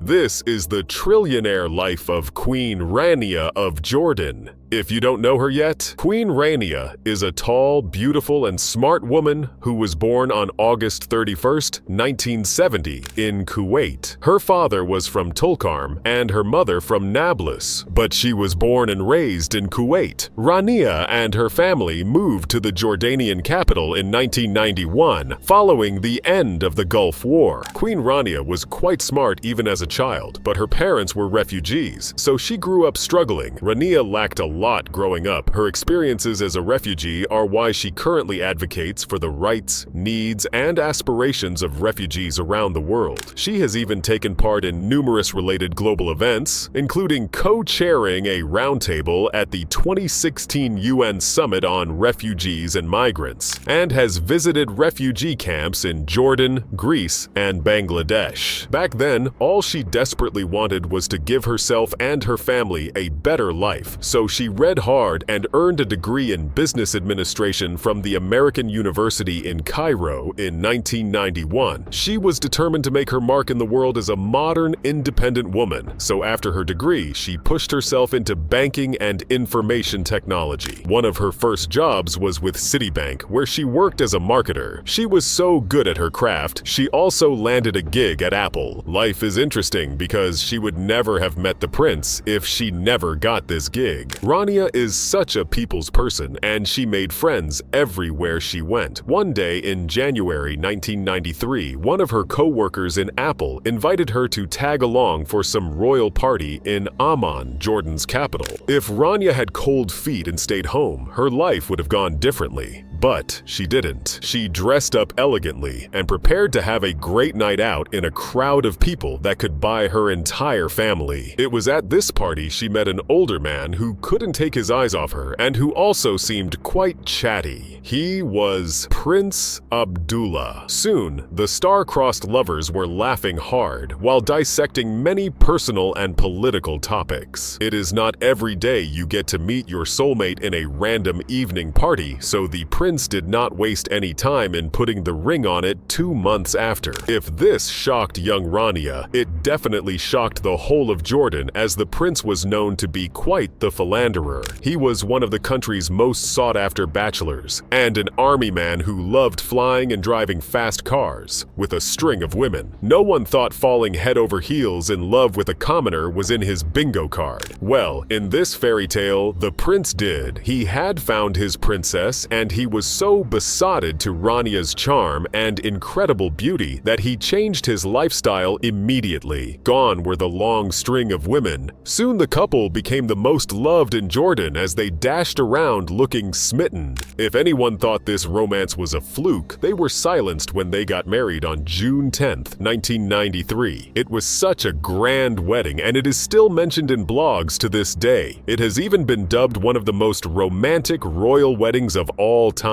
This is the trillionaire life of Queen Rania of Jordan. If you don't know her yet, Queen Rania is a tall, beautiful, and smart woman who was born on August 31st, 1970 in Kuwait. Her father was from Tulkarm and her mother from Nablus, but she was born and raised in Kuwait. Rania and her family moved to the Jordanian capital in 1991, following the end of the Gulf War. Queen Rania was quite smart even as a child, but her parents were refugees, so she grew up struggling. Rania lacked a lot growing up. Her experiences as a refugee are why she currently advocates for the rights, needs, and aspirations of refugees around the world. She has even taken part in numerous related global events, including co-chairing a roundtable at the 2016 UN Summit on Refugees and Migrants, and has visited refugee camps in Jordan, Greece, and Bangladesh. Back then, all she desperately wanted was to give herself and her family a better life, so she read hard and earned a degree in business administration from the American University in Cairo in 1991. She was determined to make her mark in the world as a modern, independent woman, so after her degree, she pushed herself into banking and information technology. One of her first jobs was with Citibank, where she worked as a marketer. She was so good at her craft, she also landed a gig at Apple. Life is interesting because she would never have met the prince if she never got this gig. Rania is such a people's person, and she made friends everywhere she went. One day in January 1993, one of her co-workers in Apple invited her to tag along for some royal party in Amman, Jordan's capital. If Rania had cold feet and stayed home, her life would have gone differently. But she didn't. She dressed up elegantly and prepared to have a great night out in a crowd of people that could buy her entire family. It was at this party she met an older man who couldn't take his eyes off her and who also seemed quite chatty. He was Prince Abdullah. Soon, the star-crossed lovers were laughing hard while dissecting many personal and political topics. It is not every day you get to meet your soulmate in a random evening party, so the prince did not waste any time in putting the ring on it 2 months after. If this shocked young Rania, it definitely shocked the whole of Jordan, as the prince was known to be quite the philanderer. He was one of the country's most sought-after bachelors, and an army man who loved flying and driving fast cars, with a string of women. No one thought falling head over heels in love with a commoner was in his bingo card. Well, in this fairy tale, the prince did. He had found his princess, and he was so besotted to Rania's charm and incredible beauty that he changed his lifestyle immediately. Gone were the long string of women. Soon the couple became the most loved in Jordan as they dashed around looking smitten. If anyone thought this romance was a fluke, they were silenced when they got married on June 10th, 1993. It was such a grand wedding, and it is still mentioned in blogs to this day. It has even been dubbed one of the most romantic royal weddings of all time.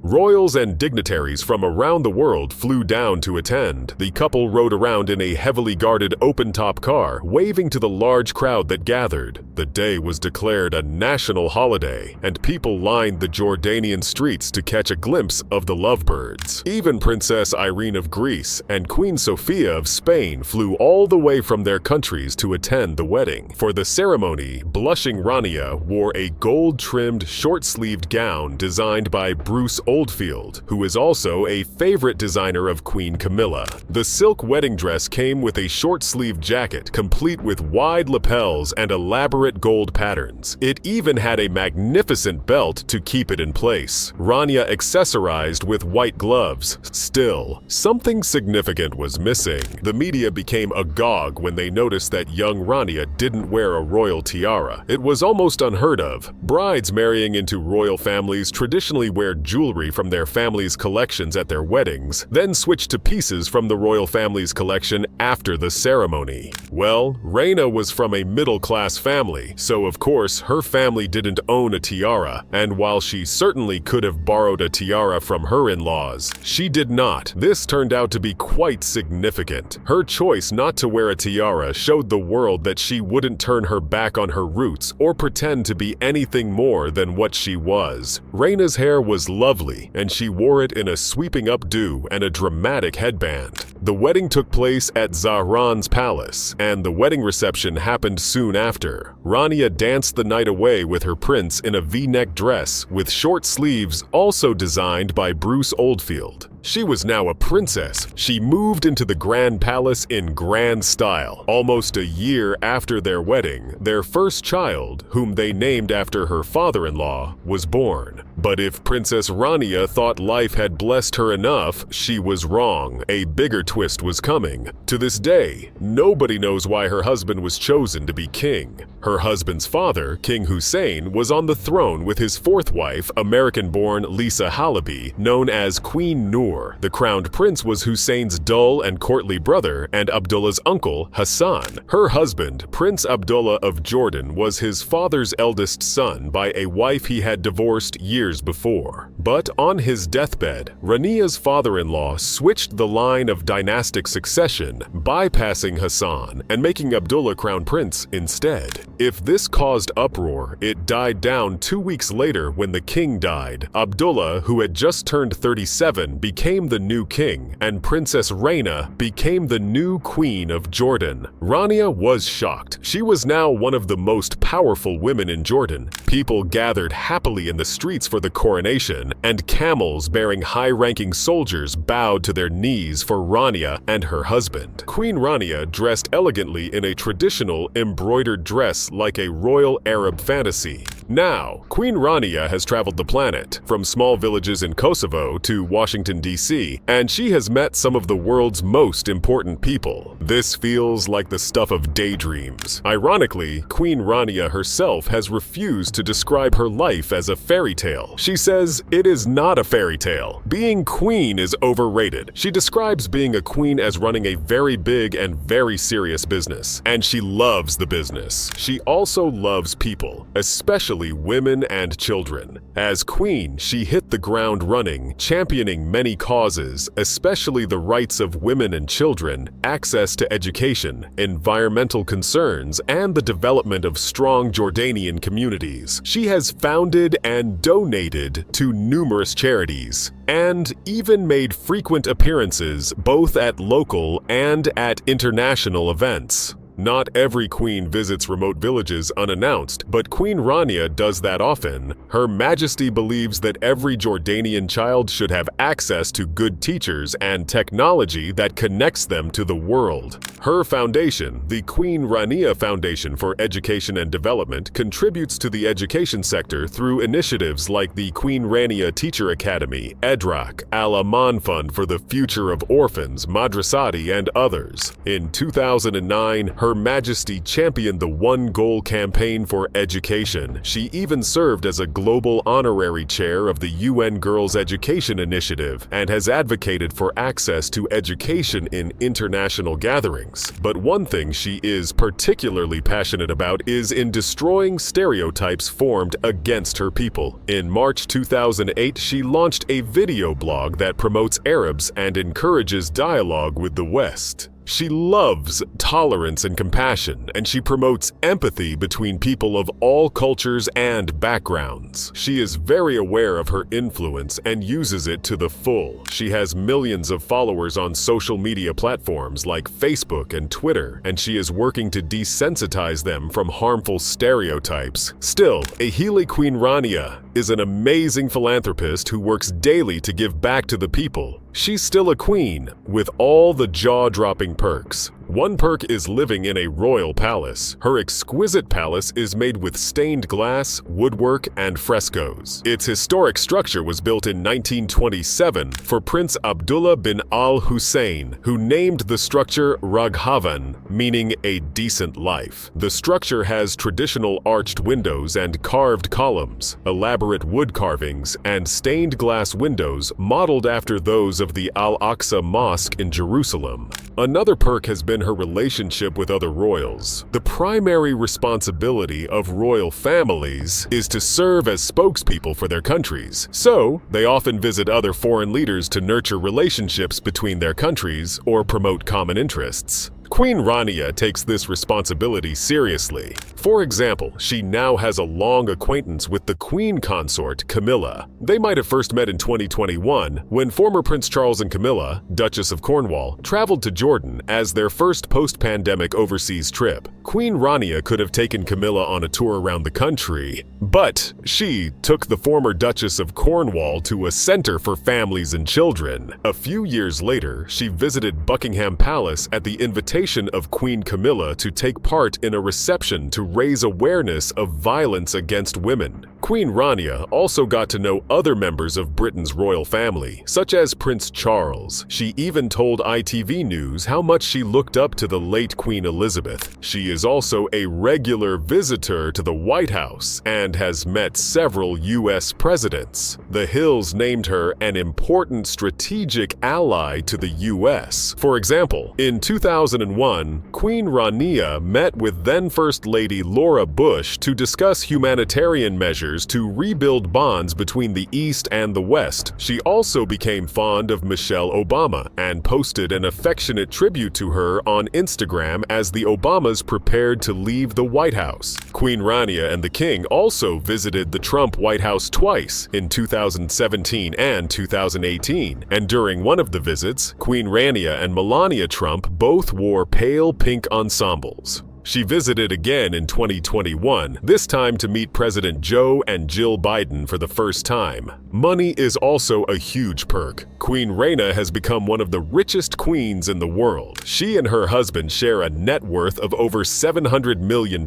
Royals and dignitaries from around the world flew down to attend. The couple rode around in a heavily guarded open-top car, waving to the large crowd that gathered. The day was declared a national holiday, and people lined the Jordanian streets to catch a glimpse of the lovebirds. Even Princess Irene of Greece and Queen Sofia of Spain flew all the way from their countries to attend the wedding. For the ceremony, blushing Rania wore a gold-trimmed, short-sleeved gown designed by Bruce Oldfield, who is also a favorite designer of Queen Camilla. The silk wedding dress came with a short-sleeved jacket, complete with wide lapels and elaborate gold patterns. It even had a magnificent belt to keep it in place. Rania accessorized with white gloves. Still, something significant was missing. The media became agog when they noticed that young Rania didn't wear a royal tiara. It was almost unheard of. Brides marrying into royal families traditionally wear jewelry from their family's collections at their weddings, then switch to pieces from the royal family's collection after the ceremony. Well, Rania was from a middle-class family, so of course her family didn't own a tiara, and while she certainly could have borrowed a tiara from her in-laws, she did not. This turned out to be quite significant. Her choice not to wear a tiara showed the world that she wouldn't turn her back on her roots or pretend to be anything more than what she was. Rania's hair was was lovely, and she wore it in a sweeping updo and a dramatic headband. The wedding took place at Zahran's palace, and the wedding reception happened soon after. Rania danced the night away with her prince in a V-neck dress with short sleeves, also designed by Bruce Oldfield. She was now a princess. She moved into the grand palace in grand style. Almost a year after their wedding, their first child, whom they named after her father-in-law, was born. But if Princess Rania thought life had blessed her enough, she was wrong. A bigger twist was coming. To this day, nobody knows why her husband was chosen to be king. Her husband's father, King Hussein, was on the throne with his fourth wife, American-born Lisa Halaby, known as Queen Noor. The crowned prince was Hussein's dull and courtly brother and Abdullah's uncle, Hassan. Her husband, Prince Abdullah of Jordan, was his father's eldest son by a wife he had divorced years before. But on his deathbed, Rania's father-in-law switched the line of dynastic succession, bypassing Hassan and making Abdullah crown prince instead. If this caused uproar, it died down 2 weeks later when the king died. Abdullah, who had just turned 37, became the new king, and Princess Rania became the new queen of Jordan. Rania was shocked. She was now one of the most powerful women in Jordan. People gathered happily in the streets for the coronation, and camels bearing high-ranking soldiers bowed to their knees for Rania and her husband. Queen Rania dressed elegantly in a traditional embroidered dress like a royal Arab fantasy. Now, Queen Rania has traveled the planet, from small villages in Kosovo to Washington, D.C., and she has met some of the world's most important people. This feels like the stuff of daydreams. Ironically, Queen Rania herself has refused to describe her life as a fairy tale. She says it is not a fairy tale. Being queen is overrated. She describes being a queen as running a very big and very serious business, and she loves the business. She also loves people, especially women and children. As queen, she hit the ground running, championing many causes, especially the rights of women and children, access to education, environmental concerns, and the development of strong Jordanian communities. She has founded and donated to numerous charities, and even made frequent appearances both at local and at international events. Not every queen visits remote villages unannounced, but Queen Rania does that often. Her Majesty believes that every Jordanian child should have access to good teachers and technology that connects them to the world. Her foundation, the Queen Rania Foundation for Education and Development, contributes to the education sector through initiatives like the Queen Rania Teacher Academy, Edrak, Al-Aman Fund for the Future of Orphans, Madrasati, and others. In 2009, Her Majesty championed the One Goal campaign for education. She even served as a global honorary chair of the UN Girls Education Initiative and has advocated for access to education in international gatherings. But one thing she is particularly passionate about is in destroying stereotypes formed against her people. In March 2008, she launched a video blog that promotes Arabs and encourages dialogue with the West. She loves tolerance and compassion, and she promotes empathy between people of all cultures and backgrounds. She is very aware of her influence and uses it to the full. She has millions of followers on social media platforms like Facebook and Twitter, and she is working to desensitize them from harmful stereotypes. Still, Ahili Queen Rania is an amazing philanthropist who works daily to give back to the people. She's still a queen, with all the jaw-dropping perks. One perk is living in a royal palace. Her exquisite palace is made with stained glass, woodwork, and frescoes. Its historic structure was built in 1927 for Prince Abdullah bin al-Hussein, who named the structure Raghavan, meaning a decent life. The structure has traditional arched windows and carved columns, elaborate wood carvings, and stained glass windows modeled after those of the Al-Aqsa Mosque in Jerusalem. Another perk has been her relationship with other royals. The primary responsibility of royal families is to serve as spokespeople for their countries, so they often visit other foreign leaders to nurture relationships between their countries or promote common interests. Queen Rania takes this responsibility seriously. For example, she now has a long acquaintance with the Queen consort, Camilla. They might have first met in 2021 when former Prince Charles and Camilla, Duchess of Cornwall, traveled to Jordan as their first post-pandemic overseas trip. Queen Rania could have taken Camilla on a tour around the country, but she took the former Duchess of Cornwall to a center for families and children. A few years later, she visited Buckingham Palace at the invitation of Queen Camilla to take part in a reception to raise awareness of violence against women. Queen Rania also got to know other members of Britain's royal family, such as Prince Charles. She even told ITV News how much she looked up to the late Queen Elizabeth. She is also a regular visitor to the White House and has met several U.S. presidents. The Hills named her an important strategic ally to the U.S. For example, in 2001, Queen Rania met with then First Lady Laura Bush to discuss humanitarian measures to rebuild bonds between the East and the West. She also became fond of Michelle Obama and posted an affectionate tribute to her on Instagram as the Obamas prepared to leave the White House. Queen Rania and the King also visited the Trump White House twice, in 2017 and 2018, and during one of the visits, Queen Rania and Melania Trump both wore pale pink ensembles. She visited again in 2021, this time to meet President Joe and Jill Biden for the first time. Money is also a huge perk. Queen Rania has become one of the richest queens in the world. She and her husband share a net worth of over $700 million.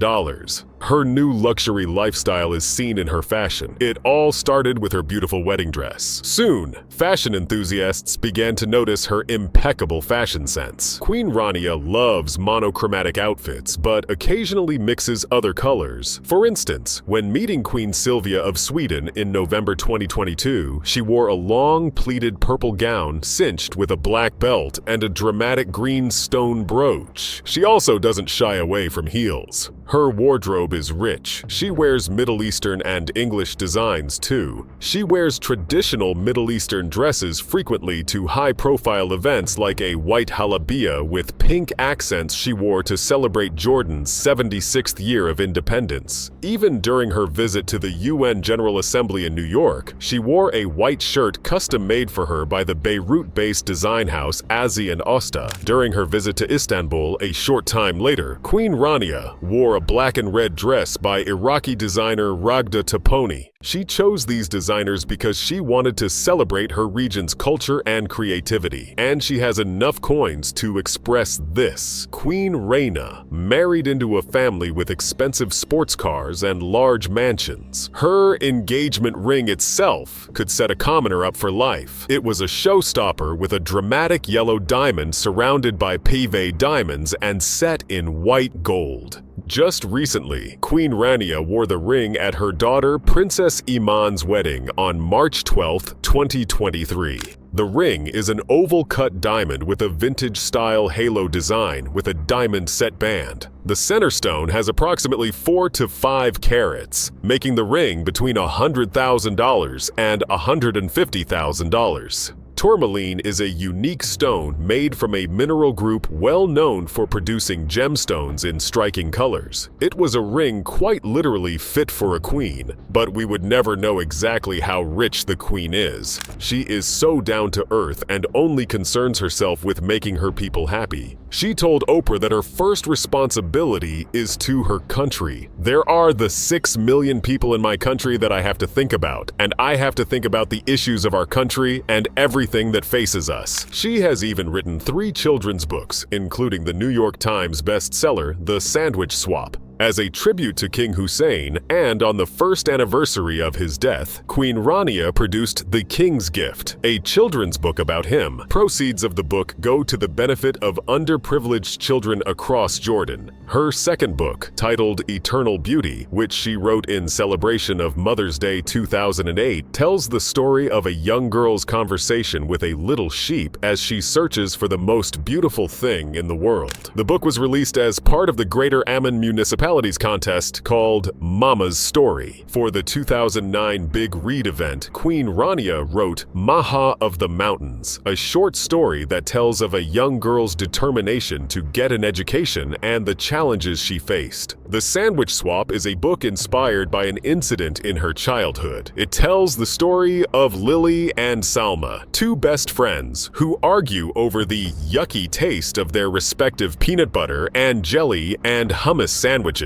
Her new luxury lifestyle is seen in her fashion. It all started with her beautiful wedding dress. Soon, fashion enthusiasts began to notice her impeccable fashion sense. Queen Rania loves monochromatic outfits, but occasionally mixes other colors. For instance, when meeting Queen Sylvia of Sweden in November 2022, she wore a long pleated purple gown cinched with a black belt and a dramatic green stone brooch. She also doesn't shy away from heels. Her wardrobe is rich. She wears Middle Eastern and English designs too. She wears traditional Middle Eastern dresses frequently to high-profile events like a white halabia with pink accents she wore to celebrate Jordan's 76th year of independence. Even during her visit to the UN General Assembly in New York, she wore a white shirt custom-made for her by the Beirut-based design house Azi and Osta. During her visit to Istanbul a short time later, Queen Rania wore a black and red dress by Iraqi designer Ragda Toponi. She chose these designers because she wanted to celebrate her region's culture and creativity. And she has enough coins to express this. Queen Rania married into a family with expensive sports cars and large mansions. Her engagement ring itself could set a commoner up for life. It was a showstopper with a dramatic yellow diamond surrounded by pave diamonds and set in white gold. Just recently, Queen Rania wore the ring at her daughter Princess Iman's wedding on March 12, 2023. The ring is an oval-cut diamond with a vintage-style halo design with a diamond set band. The center stone has approximately 4 to 5 carats, making the ring between $100,000 and $150,000. Tourmaline is a unique stone made from a mineral group well known for producing gemstones in striking colors. It was a ring quite literally fit for a queen, but we would never know exactly how rich the queen is. She is so down to earth and only concerns herself with making her people happy. She told Oprah that her first responsibility is to her country. There are the 6 million people in my country that I have to think about, and I have to think about the issues of our country and everything that faces us. She has even written 3 children's books, including the New York Times bestseller, The Sandwich Swap. As a tribute to King Hussein, and on the first anniversary of his death, Queen Rania produced The King's Gift, a children's book about him. Proceeds of the book go to the benefit of underprivileged children across Jordan. Her second book, titled Eternal Beauty, which she wrote in celebration of Mother's Day 2008, tells the story of a young girl's conversation with a little sheep as she searches for the most beautiful thing in the world. The book was released as part of the Greater Amman Municipality Hospitalities contest called Mama's Story. For the 2009 Big Read event, Queen Rania wrote Maha of the Mountains, a short story that tells of a young girl's determination to get an education and the challenges she faced. The Sandwich Swap is a book inspired by an incident in her childhood. It tells the story of Lily and Salma, two best friends who argue over the yucky taste of their respective peanut butter and jelly and hummus sandwiches.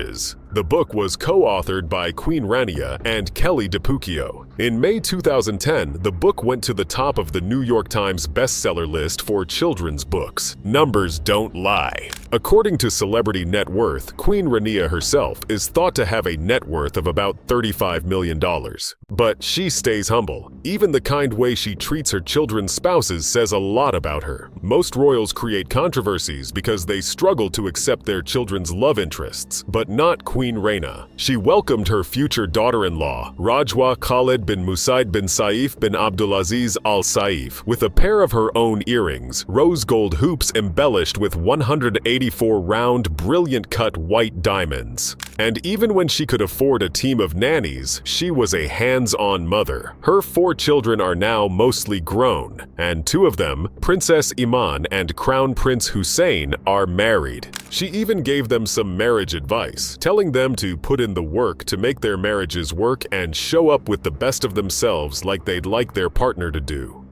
The book was co-authored by Queen Rania and Kelly DiPucchio. In May 2010, the book went to the top of the New York Times bestseller list for children's books. Numbers don't lie. According to Celebrity Net Worth, Queen Rania herself is thought to have a net worth of about $35 million. But she stays humble. Even the kind way she treats her children's spouses says a lot about her. Most royals create controversies because they struggle to accept their children's love interests, but not Queen Rania. She welcomed her future daughter-in-law, Rajwa Khalid bin Musaid bin Saif bin Abdulaziz Al Saif, with a pair of her own earrings, rose gold hoops embellished with 184 round, brilliant-cut white diamonds. And even when she could afford a team of nannies, she was a hands-on mother. Her 4 children are now mostly grown, and 2 of them, Princess Iman and Crown Prince Hussein, are married. She even gave them some marriage advice, telling them to put in the work to make their marriages work and show up with the best of themselves like they'd like their partner to do.